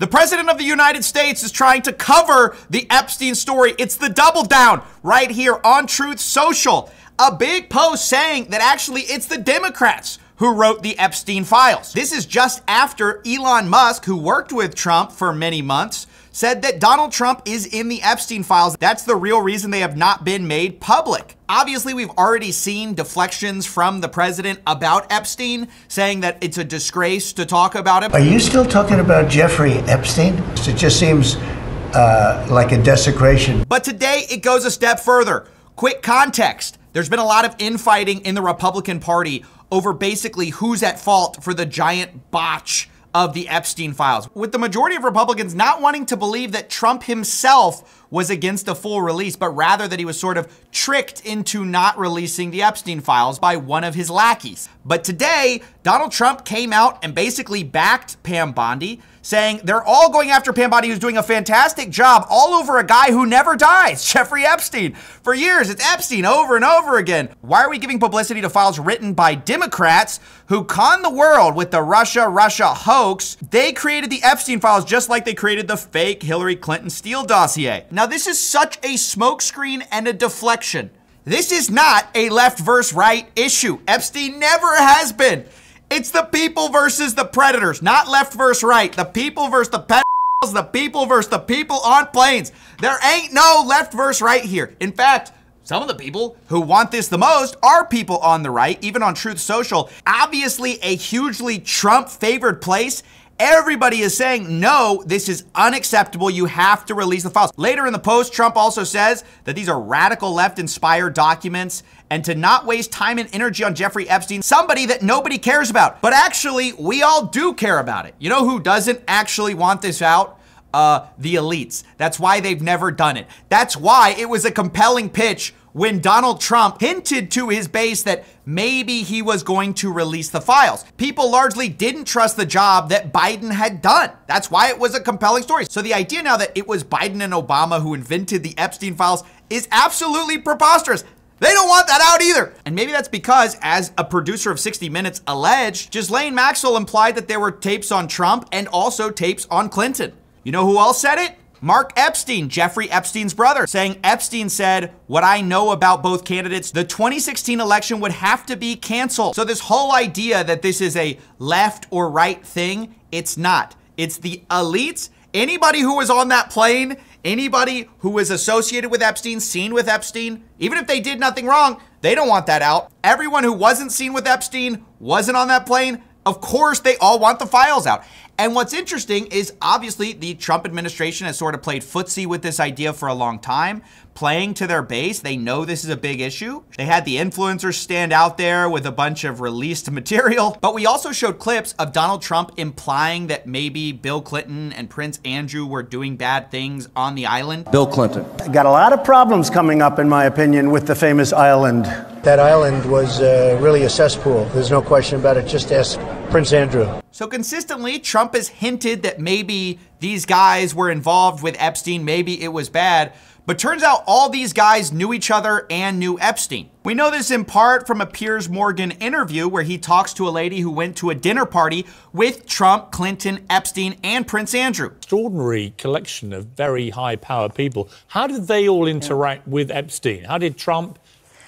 The president of the United States is trying to cover the Epstein story. It's the double down right here on Truth Social. A big post saying that actually it's the Democrats who wrote the Epstein files. This is just after Elon Musk, who worked with Trump for many months, said that Donald Trump is in the Epstein files. That's the real reason they have not been made public. Obviously, we've already seen deflections from the president about Epstein, saying that it's a disgrace to talk about him. Are you still talking about Jeffrey Epstein? It just seems like a desecration. But today it goes a step further. Quick context. There's been a lot of infighting in the Republican Party over basically who's at fault for the giant botch of the Epstein files, with the majority of Republicans not wanting to believe that Trump himself was against a full release, but rather that he was sort of tricked into not releasing the Epstein files by one of his lackeys. But today, Donald Trump came out and basically backed Pam Bondi, saying they're all going after Pam Bondi, who's doing a fantastic job all over a guy who never dies, Jeffrey Epstein. For years, it's Epstein over and over again. Why are we giving publicity to files written by Democrats who conned the world with the Russia hoax? They created the Epstein files just like they created the fake Hillary Clinton Steele dossier. Now, this is such a smokescreen and a deflection. This is not a left versus right issue. Epstein never has been. It's the people versus the predators, not left versus right. The people versus the pedophiles, the people versus the people on planes. There ain't no left versus right here. In fact, some of the people who want this the most are people on the right, even on Truth Social. Obviously a hugely Trump-favored place. Everybody is saying, no, this is unacceptable. You have to release the files. Later in the post, Trump also says that these are radical left-inspired documents and to not waste time and energy on Jeffrey Epstein, somebody that nobody cares about. But actually, we all do care about it. You know who doesn't actually want this out? The elites. That's why they've never done it. That's why it was a compelling pitch when Donald Trump hinted to his base that maybe he was going to release the files. People largely didn't trust the job that Biden had done. That's why it was a compelling story. So the idea now that it was Biden and Obama who invented the Epstein files is absolutely preposterous. They don't want that out either. And maybe that's because, as a producer of 60 Minutes alleged, Ghislaine Maxwell implied that there were tapes on Trump and also tapes on Clinton. You know who else said it? Mark Epstein, Jeffrey Epstein's brother, saying Epstein said, "What I know about both candidates, the 2016 election would have to be canceled." So this whole idea that this is a left or right thing, it's not. It's the elites. Anybody who was on that plane, anybody who was associated with Epstein, seen with Epstein, even if they did nothing wrong, they don't want that out. Everyone who wasn't seen with Epstein, wasn't on that plane, of course they all want the files out. And what's interesting is obviously the Trump administration has sort of played footsie with this idea for a long time, playing to their base. They know this is a big issue. They had the influencers stand out there with a bunch of released material, but we also showed clips of Donald Trump implying that maybe Bill Clinton and Prince Andrew were doing bad things on the island. Bill Clinton. Got a lot of problems coming up, in my opinion, with the famous island. That island was really a cesspool. There's no question about it. Just ask Prince Andrew. So consistently, Trump has hinted that maybe these guys were involved with Epstein, maybe it was bad, but turns out all these guys knew each other and knew Epstein. We know this in part from a Piers Morgan interview where he talks to a lady who went to a dinner party with Trump, Clinton, Epstein, and Prince Andrew. Extraordinary collection of very high-power people. How did they all interact with Epstein? How did Trump,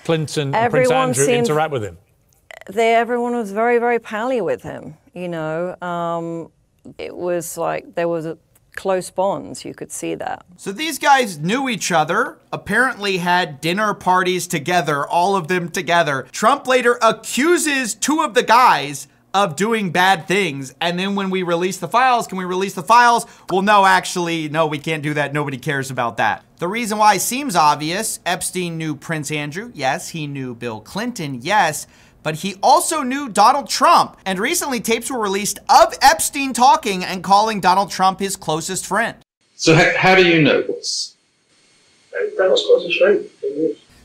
Clinton, and Prince Andrew interact with him? Everyone was very, very pally with him, you know. It was like there was close bonds, you could see that. So these guys knew each other, apparently had dinner parties together, all of them together. Trump later accuses two of the guys of doing bad things. And then when we release the files, can we release the files? Well, no, actually, no, we can't do that. Nobody cares about that. The reason why seems obvious. Epstein knew Prince Andrew. Yes, he knew Bill Clinton. Yes. But he also knew Donald Trump. And recently tapes were released of Epstein talking and calling Donald Trump his closest friend. So how do you know this? Donald's closest friend.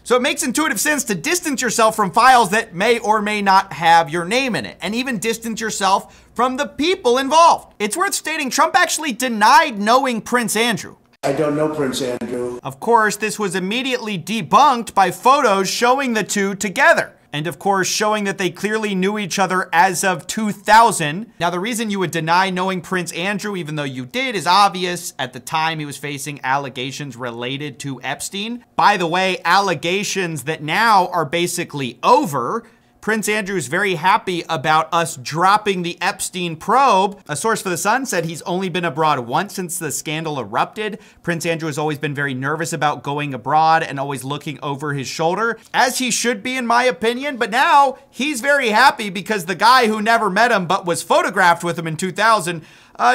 So it makes intuitive sense to distance yourself from files that may or may not have your name in it, and even distance yourself from the people involved. It's worth stating Trump actually denied knowing Prince Andrew. I don't know Prince Andrew. Of course, this was immediately debunked by photos showing the two together. And of course, showing that they clearly knew each other as of 2000. Now, the reason you would deny knowing Prince Andrew, even though you did, is obvious. At the time, he was facing allegations related to Epstein. By the way, allegations that now are basically over. Prince Andrew is very happy about us dropping the Epstein probe. A source for The Sun said he's only been abroad once since the scandal erupted. Prince Andrew has always been very nervous about going abroad and always looking over his shoulder, as he should be in my opinion. But now he's very happy because the guy who never met him but was photographed with him in 2000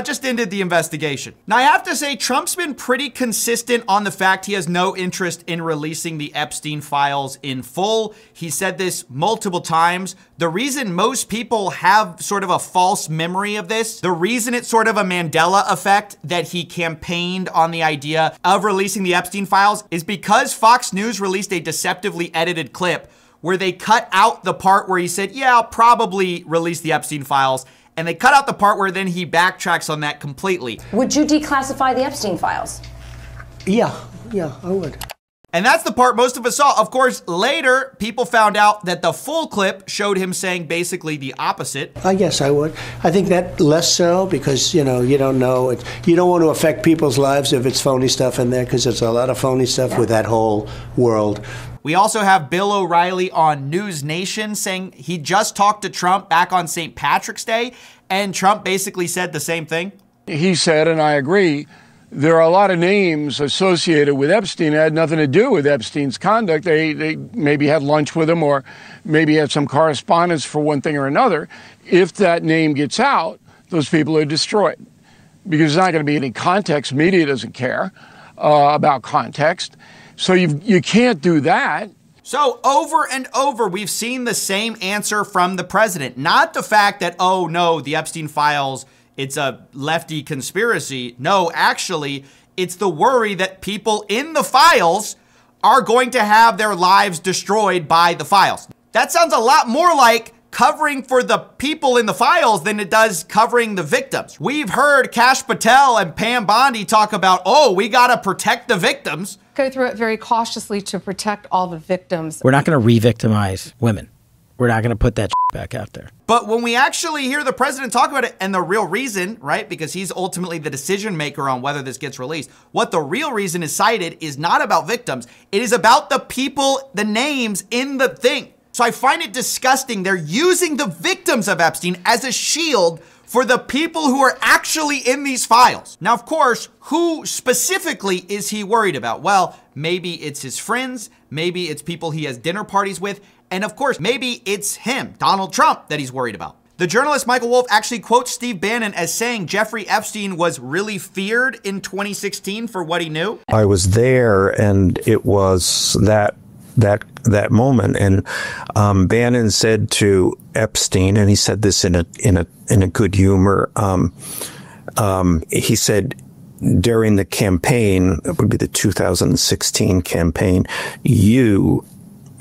just ended the investigation. Now, I have to say, Trump's been pretty consistent on the fact he has no interest in releasing the Epstein files in full. He said this multiple times. The reason most people have sort of a false memory of this, the reason it's sort of a Mandela effect that he campaigned on the idea of releasing the Epstein files, is because Fox News released a deceptively edited clip where they cut out the part where he said, yeah, I'll probably release the Epstein files. And they cut out the part where then he backtracks on that completely. Would you declassify the Epstein files? Yeah, I would. And that's the part most of us saw. Of course, later, people found out that the full clip showed him saying basically the opposite. I guess I would. I think that less so because, you don't know. You don't want to affect people's lives if it's phony stuff in there, because there's a lot of phony stuff with that whole world. We also have Bill O'Reilly on News Nation saying he just talked to Trump back on St. Patrick's Day, and Trump basically said the same thing. He said, and I agree, there are a lot of names associated with Epstein that had nothing to do with Epstein's conduct. They maybe had lunch with him or maybe had some correspondence for one thing or another. If that name gets out, those people are destroyed because there's not going to be any context. Media doesn't care about context. So you can't do that. So over and over, we've seen the same answer from the president. Not the fact that, oh no, the Epstein files, it's a lefty conspiracy. No, actually, it's the worry that people in the files are going to have their lives destroyed by the files. That sounds a lot more like covering for the people in the files than it does covering the victims. We've heard Kash Patel and Pam Bondi talk about, oh, we gotta protect the victims. Go through it very cautiously to protect all the victims. We're not gonna re-victimize women. We're not gonna put that back out there. But when we actually hear the president talk about it, and the real reason, right, because he's ultimately the decision maker on whether this gets released, what the real reason is cited is not about victims. It is about the people, the names in the thing. So I find it disgusting. They're using the victims of Epstein as a shield for the people who are actually in these files. Now, of course, who specifically is he worried about? Well, maybe it's his friends, maybe it's people he has dinner parties with, and of course, maybe it's him, Donald Trump, that he's worried about. The journalist Michael Wolff actually quotes Steve Bannon as saying Jeffrey Epstein was really feared in 2016 for what he knew. I was there, and it was that moment, and Bannon said to Epstein, and he said this in a good humor. He said during the campaign, it would be the 2016 campaign, you,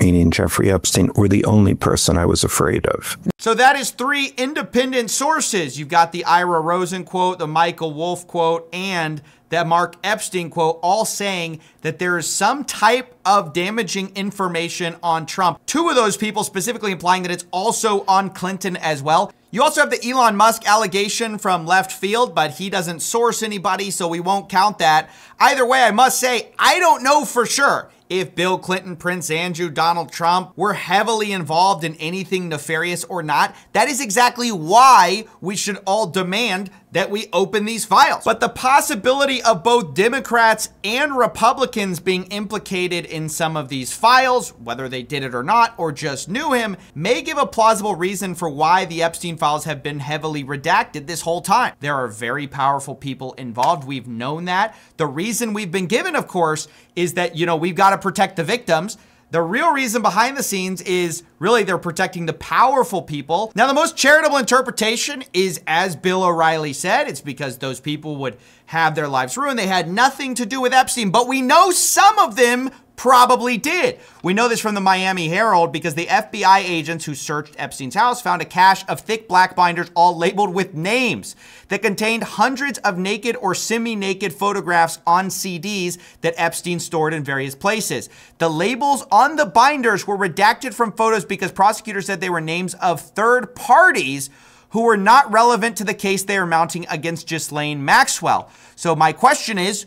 meaning Jeffrey Epstein, were the only person I was afraid of. So that is 3 independent sources. You've got the Ira Rosen quote, the Michael Wolff quote, and that Mark Epstein quote, all saying that there is some type of damaging information on Trump. 2 of those people specifically implying that it's also on Clinton as well. You also have the Elon Musk allegation from left field, but he doesn't source anybody, so we won't count that. Either way, I must say, I don't know for sure if Bill Clinton, Prince Andrew, Donald Trump were heavily involved in anything nefarious or not. That is exactly why we should all demand that we open these files. But the possibility of both Democrats and Republicans being implicated in some of these files, whether they did it or not, or just knew him, may give a plausible reason for why the Epstein files have been heavily redacted this whole time. There are very powerful people involved. We've known that. The reason we've been given, of course, is that, we've got to protect the victims. The real reason behind the scenes is really they're protecting the powerful people. Now, the most charitable interpretation is, as Bill O'Reilly said, it's because those people would have their lives ruined. They had nothing to do with Epstein, but we know some of them probably did. We know this from the Miami Herald because the FBI agents who searched Epstein's house found a cache of thick black binders all labeled with names that contained hundreds of naked or semi-naked photographs on CDs that Epstein stored in various places. The labels on the binders were redacted from photos because prosecutors said they were names of third parties who were not relevant to the case they are mounting against Ghislaine Maxwell. So my question is,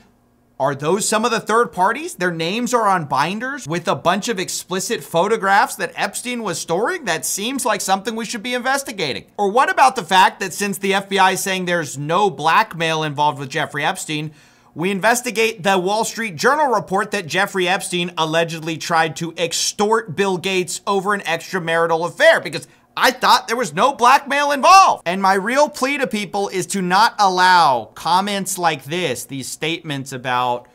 are those some of the third parties? Their names are on binders with a bunch of explicit photographs that Epstein was storing? That seems like something we should be investigating. Or what about the fact that since the FBI is saying there's no blackmail involved with Jeffrey Epstein, we investigate the Wall Street Journal report that Jeffrey Epstein allegedly tried to extort Bill Gates over an extramarital affair, because I thought there was no blackmail involved. And my real plea to people is to not allow comments like this, these statements about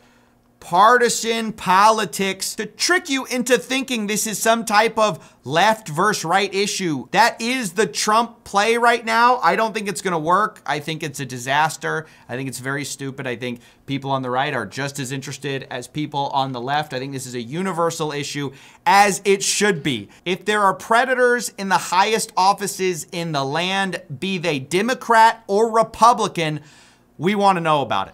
partisan politics, to trick you into thinking this is some type of left versus right issue. That is the Trump play right now. I don't think it's gonna work. I think it's a disaster. I think it's very stupid. I think people on the right are just as interested as people on the left. I think this is a universal issue, as it should be. If there are predators in the highest offices in the land, be they Democrat or Republican, we want to know about it.